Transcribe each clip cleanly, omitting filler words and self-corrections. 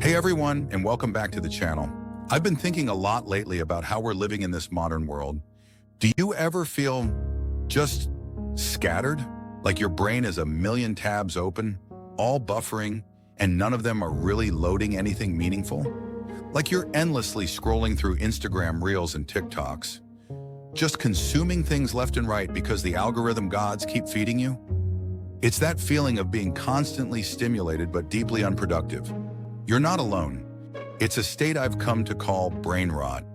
Hey everyone, and welcome back to the channel. I've been thinking a lot lately about how we're living in this modern world. Do you ever feel just scattered? Like your brain is a million tabs open, all buffering, and none of them are really loading anything meaningful? Like you're endlessly scrolling through Instagram Reels and TikToks, just consuming things left and right because the algorithm gods keep feeding you? It's that feeling of being constantly stimulated but deeply unproductive. You're not alone. It's a state I've come to call brain rot.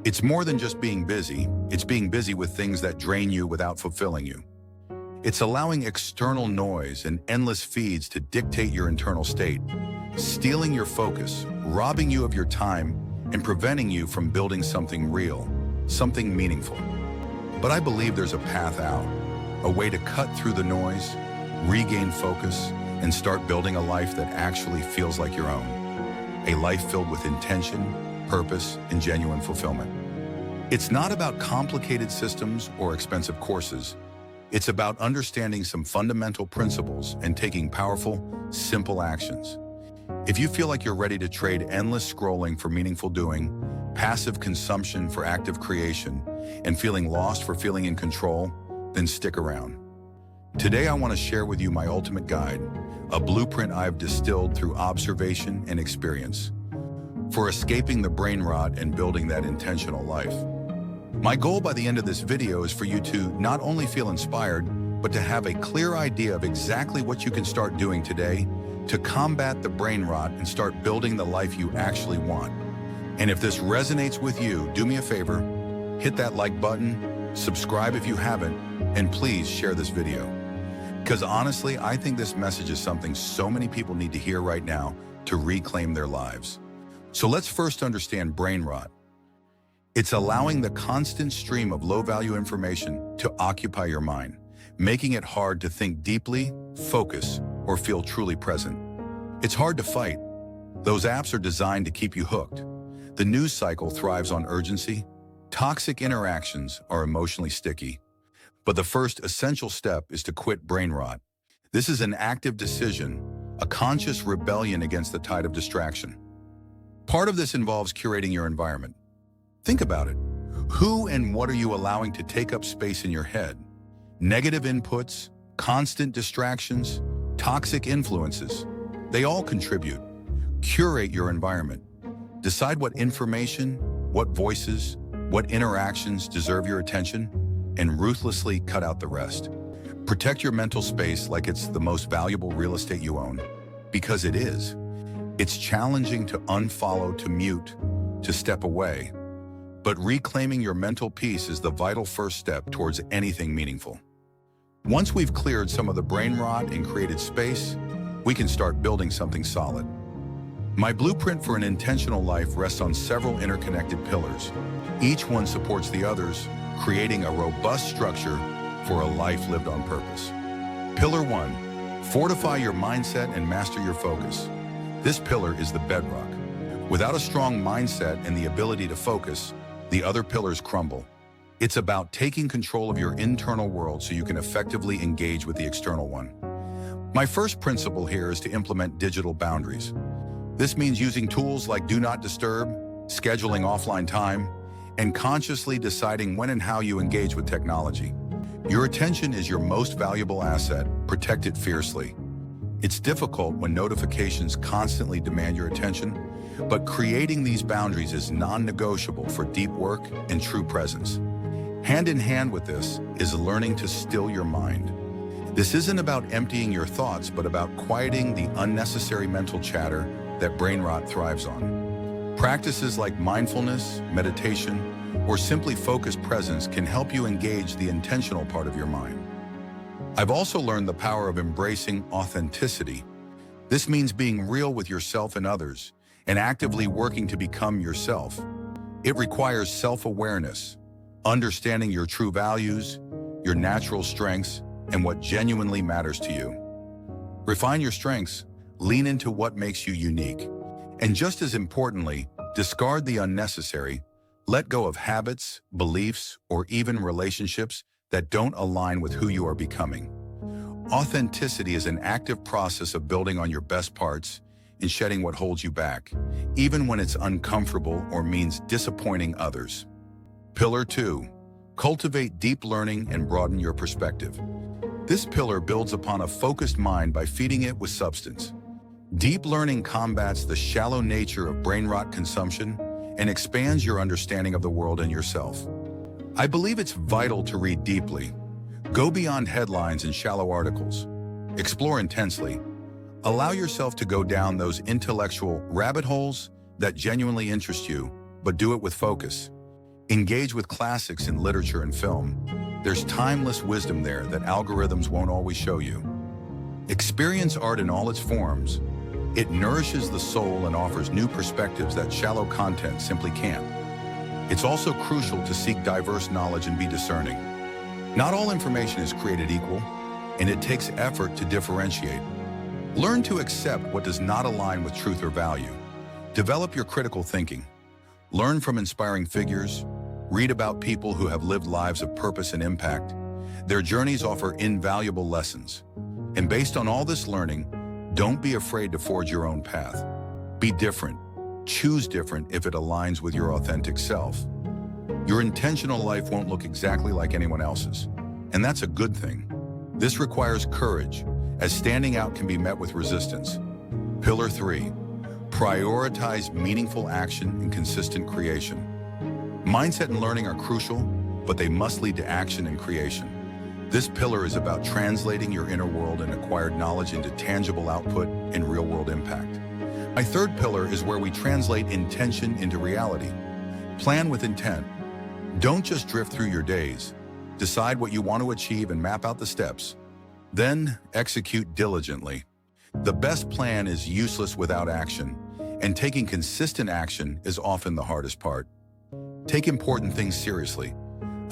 It's more than just being busy. It's being busy with things that drain you without fulfilling you. It's allowing external noise and endless feeds to dictate your internal state, stealing your focus, robbing you of your time, and preventing you from building something real, something meaningful. But I believe there's a path out, a way to cut through the noise, regain focus, and start building a life that actually feels like your own. A life filled with intention, purpose, and genuine fulfillment. It's not about complicated systems or expensive courses. It's about understanding some fundamental principles and taking powerful, simple actions. If you feel like you're ready to trade endless scrolling for meaningful doing, passive consumption for active creation, and feeling lost for feeling in control, then stick around. Today I want to share with you my ultimate guide, a blueprint I've distilled through observation and experience for escaping the brain rot and building that intentional life. My goal by the end of this video is for you to not only feel inspired, but to have a clear idea of exactly what you can start doing today to combat the brain rot and start building the life you actually want. And if this resonates with you, do me a favor, hit that like button, subscribe if you haven't, and please share this video. Because honestly, I think this message is something so many people need to hear right now to reclaim their lives. So let's first understand brain rot. It's allowing the constant stream of low-value information to occupy your mind, making it hard to think deeply, focus, or feel truly present. It's hard to fight. Those apps are designed to keep you hooked. The news cycle thrives on urgency. Toxic interactions are emotionally sticky. But the first essential step is to quit brain rot. This is an active decision, a conscious rebellion against the tide of distraction. Part of this involves curating your environment. Think about it. Who and what are you allowing to take up space in your head? Negative inputs, constant distractions, toxic influences. They all contribute. Curate your environment. Decide what information, what voices, what interactions deserve your attention, and ruthlessly cut out the rest. Protect your mental space like it's the most valuable real estate you own, because it is. It's challenging to unfollow, to mute, to step away. But reclaiming your mental peace is the vital first step towards anything meaningful. Once we've cleared some of the brain rot and created space, we can start building something solid. My blueprint for an intentional life rests on several interconnected pillars. Each one supports the others, creating a robust structure for a life lived on purpose. Pillar 1, fortify your mindset and master your focus. This pillar is the bedrock. Without a strong mindset and the ability to focus, the other pillars crumble. It's about taking control of your internal world so you can effectively engage with the external one. My first principle here is to implement digital boundaries. This means using tools like Do Not Disturb, scheduling offline time, and consciously deciding when and how you engage with technology. Your attention is your most valuable asset. Protect it fiercely. It's difficult when notifications constantly demand your attention, but creating these boundaries is non-negotiable for deep work and true presence. Hand in hand with this is learning to still your mind. This isn't about emptying your thoughts, but about quieting the unnecessary mental chatter that brain rot thrives on. Practices like mindfulness, meditation, or simply focused presence can help you engage the intentional part of your mind. I've also learned the power of embracing authenticity. This means being real with yourself and others, and actively working to become yourself. It requires self-awareness, understanding your true values, your natural strengths, and what genuinely matters to you. Refine your strengths, lean into what makes you unique. And just as importantly, discard the unnecessary, let go of habits, beliefs, or even relationships that don't align with who you are becoming. Authenticity is an active process of building on your best parts, in shedding what holds you back, even when it's uncomfortable or means disappointing others. Pillar 2. Cultivate deep learning and broaden your perspective. This pillar builds upon a focused mind by feeding it with substance. Deep learning combats the shallow nature of brain rot consumption and expands your understanding of the world and yourself. I believe it's vital to read deeply. Go beyond headlines and shallow articles. Explore intensely. Allow yourself to go down those intellectual rabbit holes that genuinely interest you, but do it with focus. Engage with classics in literature and film. There's timeless wisdom there that algorithms won't always show you. Experience art in all its forms. It nourishes the soul and offers new perspectives that shallow content simply can't. It's also crucial to seek diverse knowledge and be discerning. Not all information is created equal, and it takes effort to differentiate. Learn to accept what does not align with truth or value. Develop your critical thinking. Learn from inspiring figures. Read about people who have lived lives of purpose and impact. Their journeys offer invaluable lessons. And based on all this learning, don't be afraid to forge your own path. Be different. Choose different if it aligns with your authentic self. Your intentional life won't look exactly like anyone else's, and that's a good thing. This requires courage, as standing out can be met with resistance. Pillar 3. Prioritize meaningful action and consistent creation. Mindset and learning are crucial, but they must lead to action and creation. This pillar is about translating your inner world and acquired knowledge into tangible output and real-world impact. My third pillar is where we translate intention into reality. Plan with intent. Don't just drift through your days. Decide what you want to achieve and map out the steps. Then execute diligently. The best plan is useless without action, and taking consistent action is often the hardest part. Take important things seriously.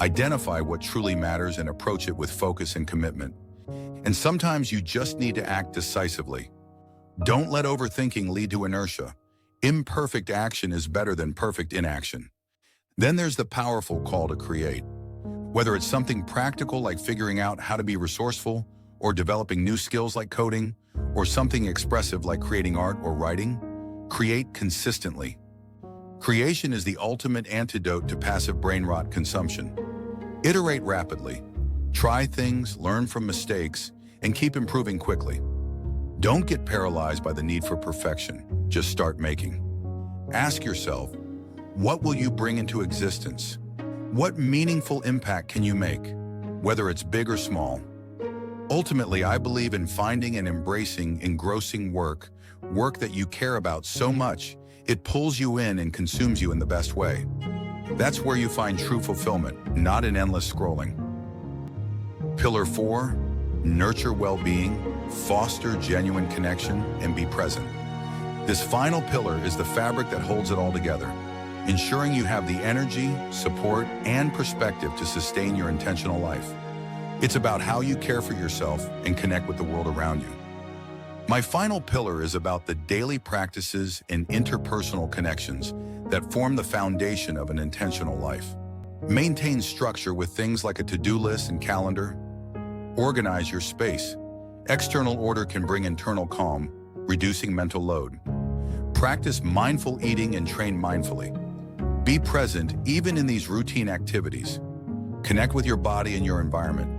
Identify what truly matters and approach it with focus and commitment. And sometimes you just need to act decisively. Don't let overthinking lead to inertia. Imperfect action is better than perfect inaction. Then there's the powerful call to create. Whether it's something practical like figuring out how to be resourceful, or developing new skills like coding, or something expressive like creating art or writing, create consistently. Creation is the ultimate antidote to passive brain rot consumption. Iterate rapidly. Try things, learn from mistakes, and keep improving quickly. Don't get paralyzed by the need for perfection. Just start making. Ask yourself, what will you bring into existence? What meaningful impact can you make, whether it's big or small? Ultimately, I believe in finding and embracing engrossing work that you care about so much, it pulls you in and consumes you in the best way. That's where you find true fulfillment, not in endless scrolling. Pillar 4, nurture well-being, foster genuine connection, and be present. This final pillar is the fabric that holds it all together, ensuring you have the energy, support, and perspective to sustain your intentional life. It's about how you care for yourself and connect with the world around you. My final pillar is about the daily practices and interpersonal connections that form the foundation of an intentional life. Maintain structure with things like a to-do list and calendar. Organize your space. External order can bring internal calm, reducing mental load. Practice mindful eating and train mindfully. Be present even in these routine activities. Connect with your body and your environment.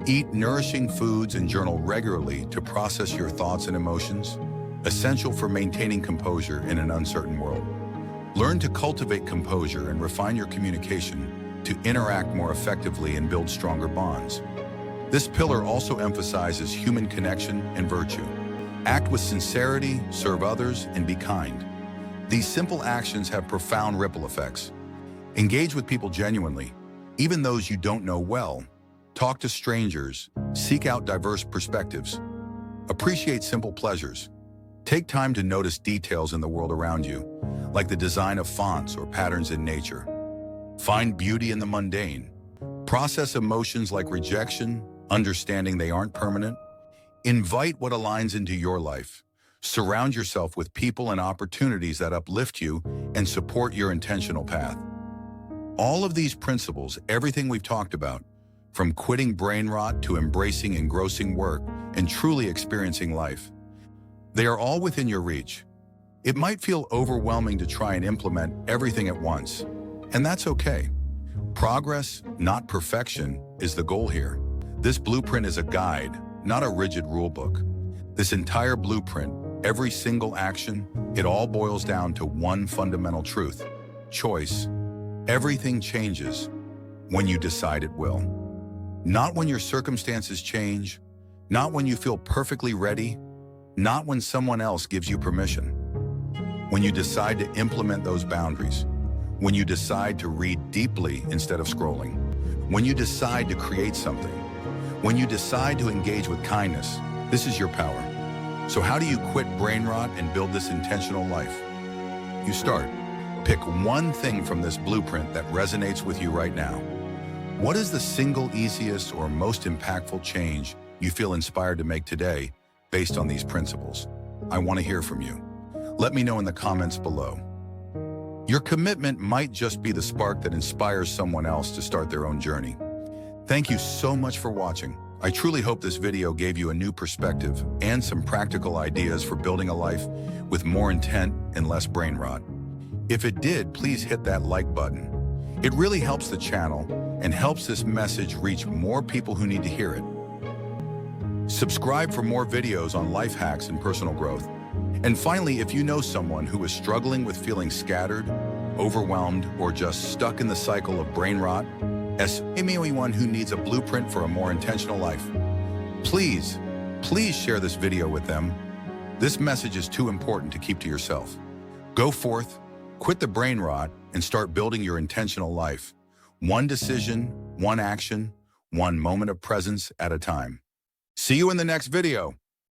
Eat nourishing foods and journal regularly to process your thoughts and emotions, essential for maintaining composure in an uncertain world. Learn to cultivate composure and refine your communication to interact more effectively and build stronger bonds. This pillar also emphasizes human connection and virtue. Act with sincerity, serve others, and be kind. These simple actions have profound ripple effects. Engage with people genuinely, even those you don't know well. Talk to strangers, seek out diverse perspectives. Appreciate simple pleasures. Take time to notice details in the world around you, like the design of fonts or patterns in nature. Find beauty in the mundane. Process emotions like rejection, understanding they aren't permanent. Invite what aligns into your life. Surround yourself with people and opportunities that uplift you and support your intentional path. All of these principles, everything we've talked about, from quitting brain rot to embracing engrossing work and truly experiencing life, They are all within your reach. It might feel overwhelming to try and implement everything at once, and that's okay. Progress, not perfection, is the goal here. This blueprint is a guide, not a rigid rulebook. This entire blueprint, every single action, it all boils down to one fundamental truth: choice. Everything changes when you decide it will. Not when your circumstances change, not when you feel perfectly ready, not when someone else gives you permission. When you decide to implement those boundaries, when you decide to read deeply instead of scrolling, when you decide to create something, when you decide to engage with kindness, this is your power. So how do you quit brain rot and build this intentional life? You start. Pick one thing from this blueprint that resonates with you right now. What is the single easiest or most impactful change you feel inspired to make today based on these principles? I want to hear from you. Let me know in the comments below. Your commitment might just be the spark that inspires someone else to start their own journey. Thank you so much for watching. I truly hope this video gave you a new perspective and some practical ideas for building a life with more intent and less brain rot. If it did, please hit that like button. It really helps the channel and helps this message reach more people who need to hear it. Subscribe for more videos on life hacks and personal growth. And finally, if you know someone who is struggling with feeling scattered, overwhelmed, or just stuck in the cycle of brain rot, anyone who needs a blueprint for a more intentional life, please share this video with them. This message is too important to keep to yourself. Go forth, quit the brain rot, and start building your intentional life. One decision, one action, one moment of presence at a time. See you in the next video.